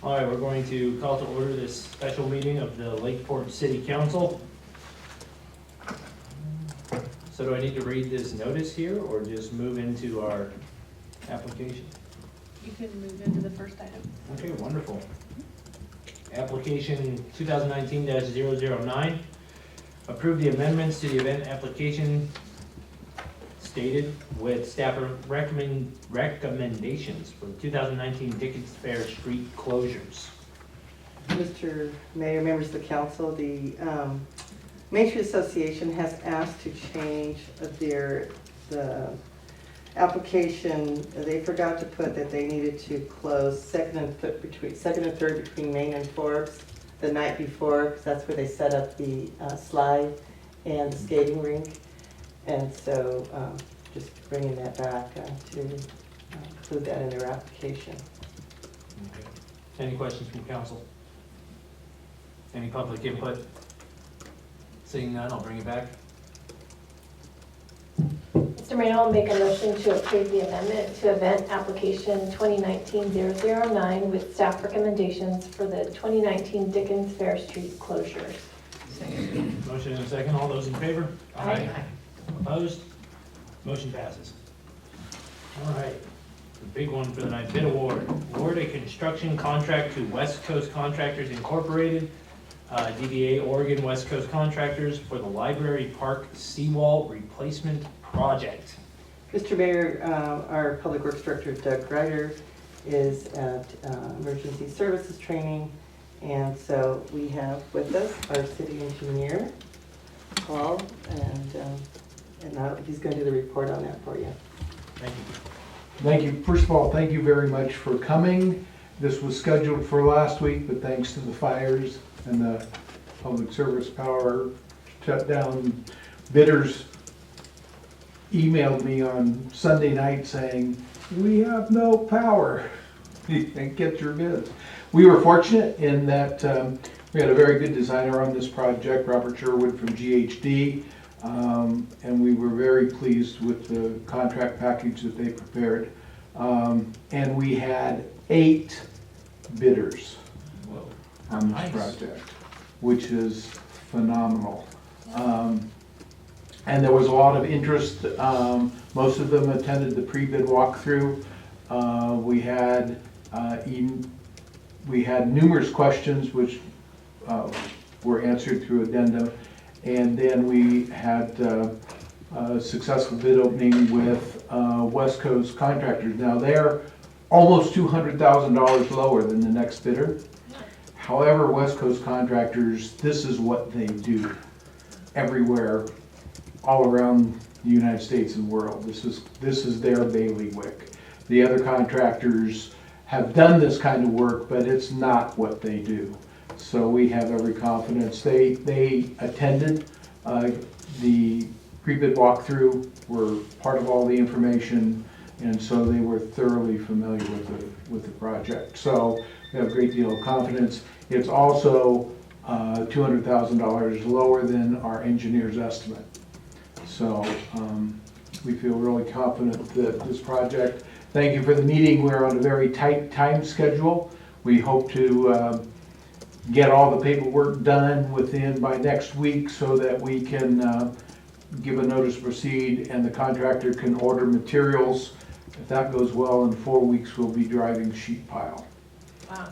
All right, we're going to call to order this special meeting of the Lakeport City Council. So do I need to read this notice here or just move into our application? You can move into the first item. Okay, wonderful. Application 2019-009. Approve the amendments to the event application stated with staff recommendations for the 2019 Dickens Fair Street closures. Mr. Mayor, members of the council, the Main Street Association has asked to change the application. They forgot to put that they needed to close second and third between Main and Forbes the night before, because that's where they set up the slide and the skating rink. And so just bringing that back to include that in their application. Okay. Any questions from council? Any public input? Seeing none, I'll bring it back. Mr. Mayor, I'll make a motion to approve the amendment to event application 2019-009 with staff recommendations for the 2019 Dickens Fair Street closures. Second. Motion and a second. All those in favor? Aye. Opposed? Motion passes. All right. The big one for the night, bid award. Award a construction contract to West Coast Contractors Incorporated, DBA Oregon West Coast Contractors for the Library Park Seawall Replacement Project. Mr. Mayor, our Public Works Director, Doug Greider, is at Emergency Services Training, and so we have with us our city engineer, Paul, and now he's going to do the report on that for you. Thank you. Thank you. First of all, thank you very much for coming. This was scheduled for last week, but thanks to the fires and the public service power shutdown, bidders emailed me on Sunday night saying, we have no power. And get your bids. We were fortunate in that we had a very good designer on this project, Robert Sherwood from GHD, and we were very pleased with the contract package that they prepared. And we had 8 bidders Whoa. on this Nice. project, which is phenomenal. And there was a lot of interest. Most of them attended the pre-bid walkthrough. We had numerous questions which were answered through addendum. And then we had a successful bid opening with West Coast Contractors. Now they're almost $200,000 lower than the next bidder. However, West Coast Contractors, this is what they do everywhere, all around the United States and world. This is their bailiwick. The other contractors have done this kind of work, but it's not what they do. So we have every confidence. They attended the pre-bid walkthrough, were part of all the information, and so they were thoroughly familiar with the project. So we have a great deal of confidence. It's also $200,000 lower than our engineer's estimate. So we feel really confident that this project, thank you for the meeting. We're on a very tight time schedule. We hope to get all the paperwork done by next week so that we can give a notice to proceed and the contractor can order materials. If that goes well, in 4 weeks we'll be driving sheet pile. Wow.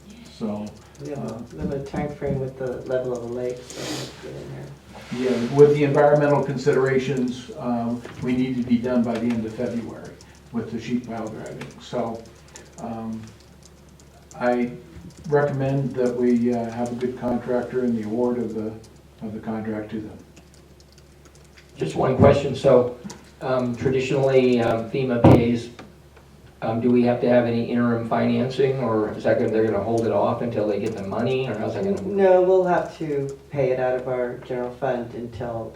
We So have a limited time frame with the level of the lake, so let's get in there. yeah, with the environmental considerations, we need to be done by the end of February with the sheet pile driving. So I recommend that we have a good contractor in the award of the contract to them. Just one question. So traditionally FEMA pays, do we have to have any interim financing, or is that they're going to hold it off until they get the money, or how's that going to work? No, we'll have to pay it out of our general fund until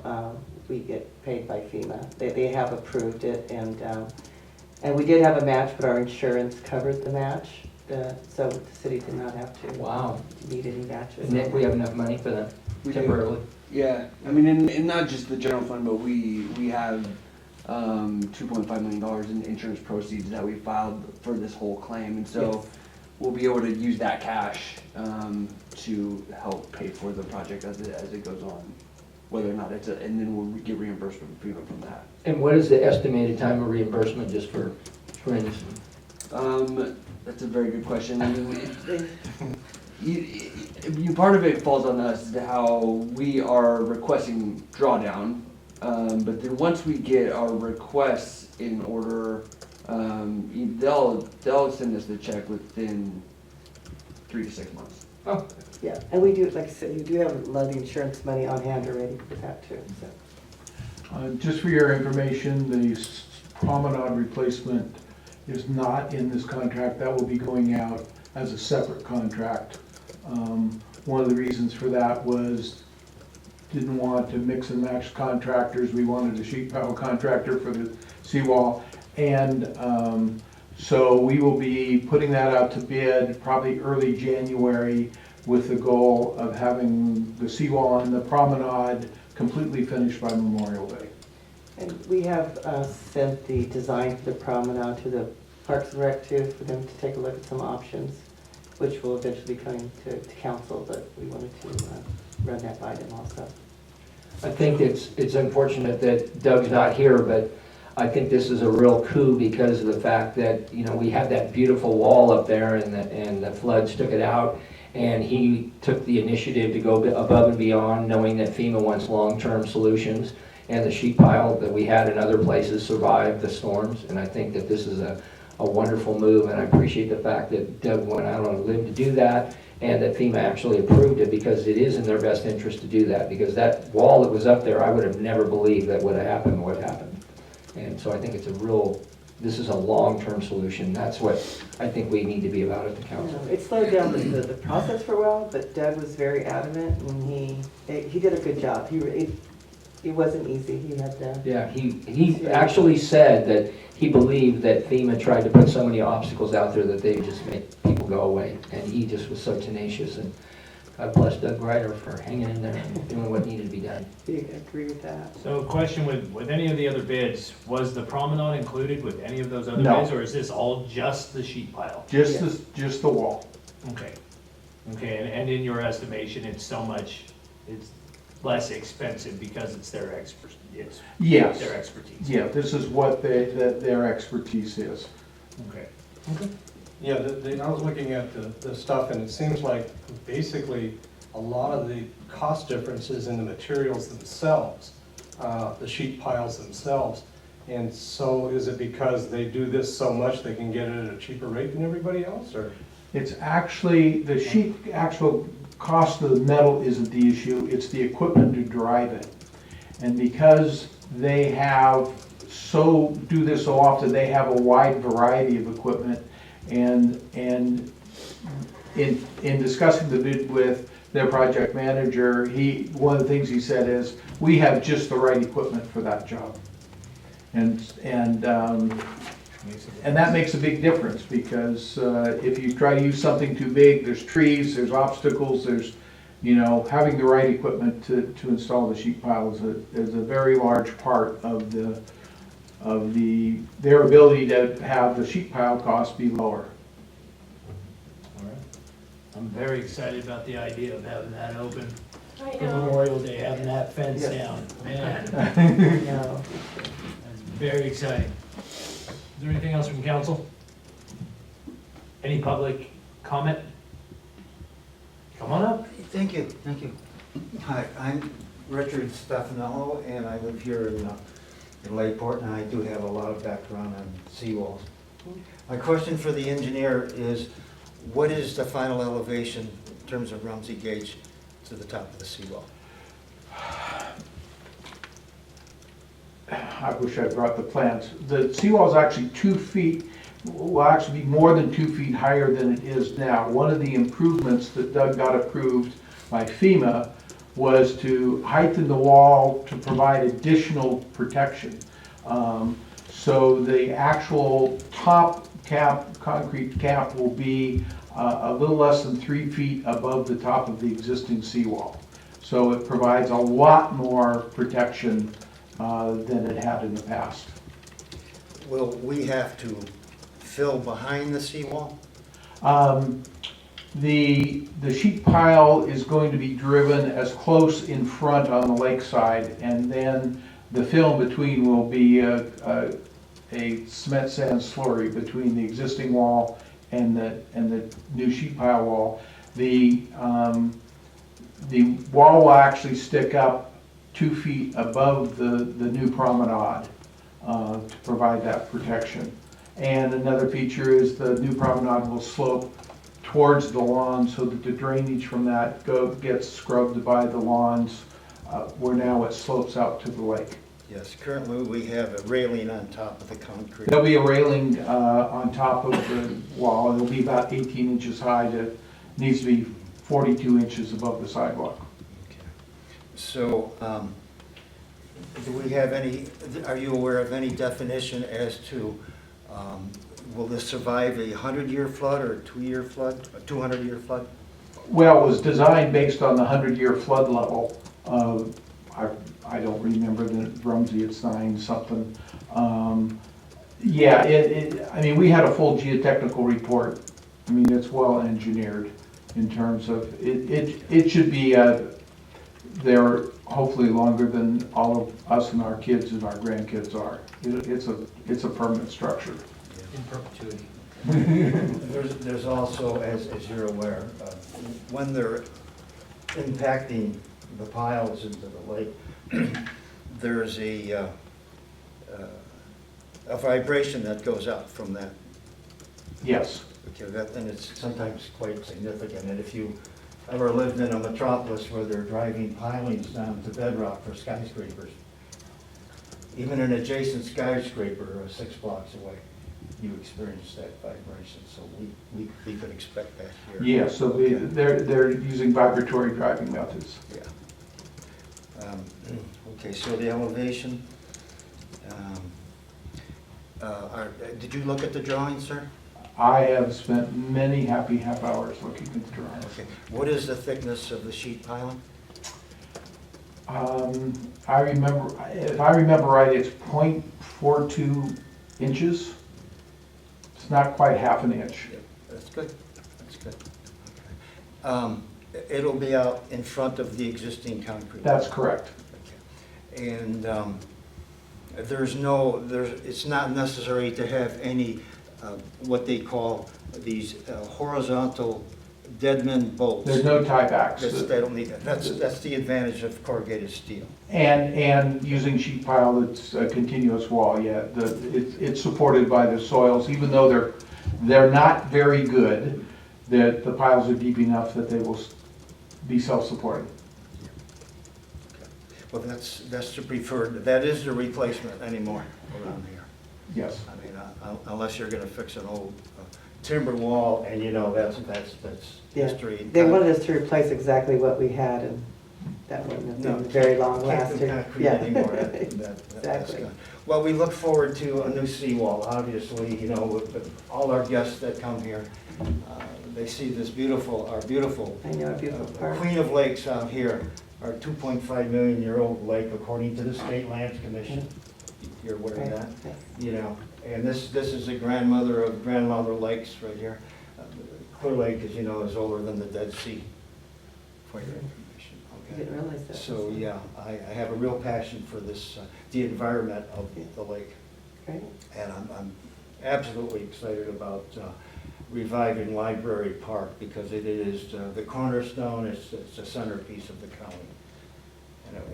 we get paid by FEMA. They have approved it, and we did have a match, but our insurance covered the match, so the city did not have to Wow. need any matches. And we have enough money for them We do. temporarily? Yeah, I mean, and not just the general fund, but we have $2.5 million in insurance proceeds that we filed for this whole claim. And so Yes. we'll be able to use that cash to help pay for the project as it goes on, whether or not and then we'll get reimbursement from FEMA from that. And what is the estimated time of reimbursement, just for instance? That's a very good question. I mean, part of it falls on us how we are requesting drawdown, but then once we get our requests in order, they'll send us the check within 3 to 6 months. Oh, Yeah, and we do, like I said, you do have a lot of the insurance money on hand already for that too, so. Just for your information, the promenade replacement is not in this contract. That will be going out as a separate contract. One of the reasons for that was didn't want to mix and match contractors. We wanted a sheet pile contractor for the seawall. And so we will be putting that out to bid probably early January with the goal of having the seawall and the promenade completely finished by Memorial Day. And we have sent the design for the promenade to the Parks and Rec too, for them to take a look at some options, which will eventually be coming to council, but we wanted to run that by them also. I think it's unfortunate that Doug's not here, but I think this is a real coup because of the fact that, you know, we had that beautiful wall up there and the floods took it out. And he took the initiative to go above and beyond, knowing that FEMA wants long-term solutions. And the sheet pile that we had in other places survived the storms. And I think that this is a wonderful move. And I appreciate the fact that Doug went out on a limb to do that and that FEMA actually approved it, because it is in their best interest to do that. Because that wall that was up there, I would have never believed that would have happened what happened. And so I think it's this is a long-term solution. That's what I think we need to be about at the council. It slowed down the process for a while, but Doug was very adamant and he did a good job. It wasn't easy. He had to. Yeah, he actually said that he believed that FEMA tried to put so many obstacles out there that they just make people go away. And he just was so tenacious. And God bless Doug Ryder for hanging in there and doing what needed to be done. I agree with that. So question with any of the other bids, was the promenade included with any of those other No. bids, or is this all just the sheet pile? Just the wall. Okay. Okay, and in your estimation, it's less expensive because it's their Yes. their expertise? Yeah, this is what their expertise is. Okay. Yeah, I was looking at the stuff, and it seems like basically a lot of the cost differences in the materials themselves, the sheet piles themselves. And so is it because they do this so much they can get it at a cheaper rate than everybody else, or? It's actually, the actual cost of the metal isn't the issue, it's the equipment to drive it. And because they do this so often, they have a wide variety of equipment. And in discussing the bid with their project manager, one of the things he said is, we have just the right equipment for that job. And that makes a big difference, because if you try to use something too big, there's trees, there's obstacles, having the right equipment to install the sheet pile is a very large part of their ability to have the sheet pile cost be lower. All right. I'm very excited about the idea of having that open I for know. Memorial Day, having that fence Yes. down. Man, No. that's very exciting. Is there anything else from council? Any public comment? Come on up. Thank you. Hi, I'm Richard Stefanello, and I live here in Lakeport, and I do have a lot of background on seawalls. My question for the engineer is, what is the final elevation in terms of Rumsey gauge to the top of the seawall? I wish I brought the plans. The seawall is actually 2 feet, will actually be more than 2 feet higher than it is now. One of the improvements that Doug got approved by FEMA was to heighten the wall to provide additional protection. So the actual top concrete cap will be a little less than 3 feet above the top of the existing seawall. So it provides a lot more protection than it had in the past. will we have to fill behind the seawall? The sheet pile is going to be driven as close in front on the lakeside, and then the fill in between will be a cement sand slurry between the existing wall and the new sheet pile wall. The wall will actually stick up 2 feet above the new promenade to provide that protection. And another feature is the new promenade will slope towards the lawn so that the drainage from that gets scrubbed by the lawns, where now it slopes out to the lake. Yes, currently we have a railing on top of the concrete. There'll be a railing on top of the wall, and it'll be about 18 inches high. It needs to be 42 inches above the sidewalk. Okay. So, do we have any, are you aware of any definition as to, will this survive a 100-year flood or a 2-year flood, a 200-year flood? Well, it was designed based on the 100-year flood level. I don't remember the Rumsey, it's 9 something. Yeah, I mean, we had a full geotechnical report. I mean, it's well engineered in terms of, it should be there hopefully longer than all of us and our kids and our grandkids are. It's a permanent structure. In perpetuity. There's also, as you're aware, when they're impacting the piles into the lake, there's a vibration that goes up from that. Yes. Okay, and it's sometimes quite significant. And if you ever lived in a metropolis where they're driving pilings down to bedrock for skyscrapers, even an adjacent skyscraper 6 blocks away, you experience that vibration. So we could expect that here. Yeah, so they're using vibratory driving methods. Yeah. Okay, so the elevation. Did you look at the drawing, sir? I have spent many happy half hours looking at the drawings. Okay. What is the thickness of the sheet piling? I remember, if I remember right, it's 0.42 inches. It's not quite half an inch. Yeah, that's good. That's good. Okay. It'll be out in front of the existing concrete. That's correct. Okay. And it's not necessary to have any what they call these horizontal deadman bolts. There's no tiebacks. They don't need that. That's the advantage of corrugated steel. And using sheet pile that's a continuous wall, yeah. It's supported by the soils, even though they're not very good, that the piles are deep enough that they will be self-supporting. Well, that's the preferred, that is the replacement anymore around here. Yes. I mean, unless you're gonna fix an old timber wall, and you know, that's Yeah. history. They wanted us to replace exactly what we had, and that wouldn't have been very long Can't do lasting. concrete Yeah. anymore. That's Exactly. gone. Well, we look forward to a new seawall, obviously, you know, with all our guests that come here. They see this our beautiful I know, a beautiful park. Queen of Lakes out here, our 2.5 million year old lake according to the State Lands Commission. You're aware of that? Yes. You know, and this is the grandmother of grandmother lakes right here. Clear Lake, as you know, is older than the Dead Sea, for your information. I Okay. didn't realize that. So, yeah, I have a real passion for this, the environment of the lake. Great. And I'm absolutely excited about reviving Library Park because it is the cornerstone, it's the centerpiece of the county.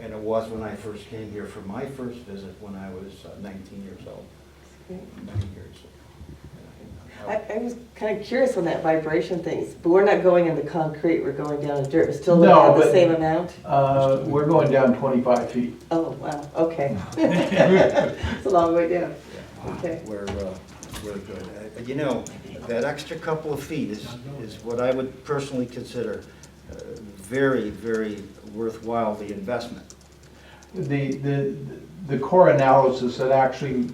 And it was when I first came here for my first visit when I was 19 years old, Great. many years ago. I was kind of curious on that vibration things, but we're not going into concrete, we're going down in dirt, we're still No, looking at the but- same amount? We're going down 25 feet. Oh, wow, okay. It's a long way down. Okay. We're good. You know, that extra couple of feet is what I would personally consider very, very worthwhile, the investment. The core analysis that actually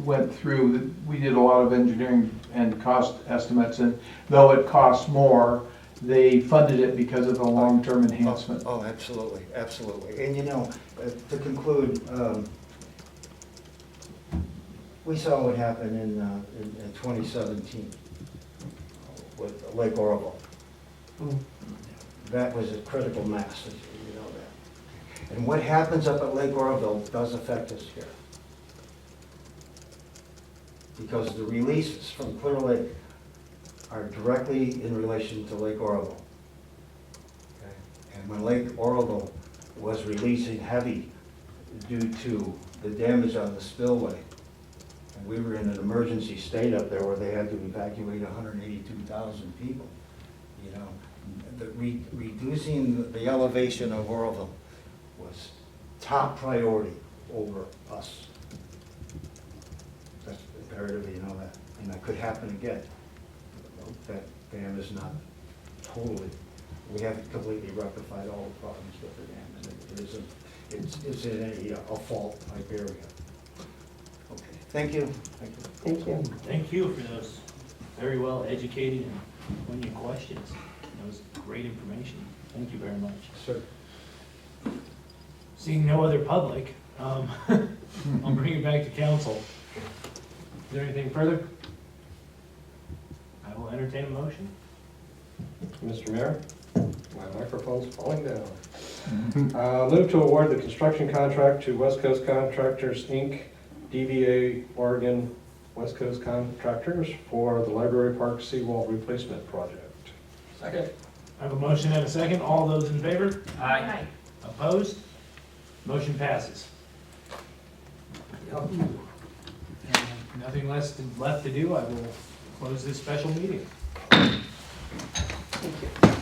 went through, we did a lot of engineering and cost estimates, and though it costs more, they funded it because of the long-term enhancement. Oh, absolutely, absolutely. And you know, to conclude, We saw what happened in 2017 with Lake Oroville. That was a critical mass, as you know that. And what happens up at Lake Oroville does affect us here. Because the releases from Clear Lake are directly in relation to Lake Oroville. Okay? And when Lake Oroville was releasing heavy due to the damage on the spillway, and we were in an emergency state up there where they had to evacuate 182,000 people, you know, reducing the elevation of Oroville was top priority over us. That's imperative, you know that, and that could happen again. That dam is not totally, we haven't completely rectified all the problems with the dam, and it isn't, it's in a fault-type area. Okay, thank you. Thank you. Thank you. Thank you for those very well educated and poignant questions. That was great information. Thank you very much. Sir. Seeing no other public, I'll bring it back to council. Is there anything further? I will entertain a motion. Mr. Mayor, my microphone's falling down. Move to award the construction contract to West Coast Contractors, Inc., DVA Oregon West Coast Contractors for the Library Park seawall replacement project. Second. I have a motion and a second. All those in favor? Aye. Opposed? Motion passes. And nothing less left to do. I will close this special meeting. Thank you.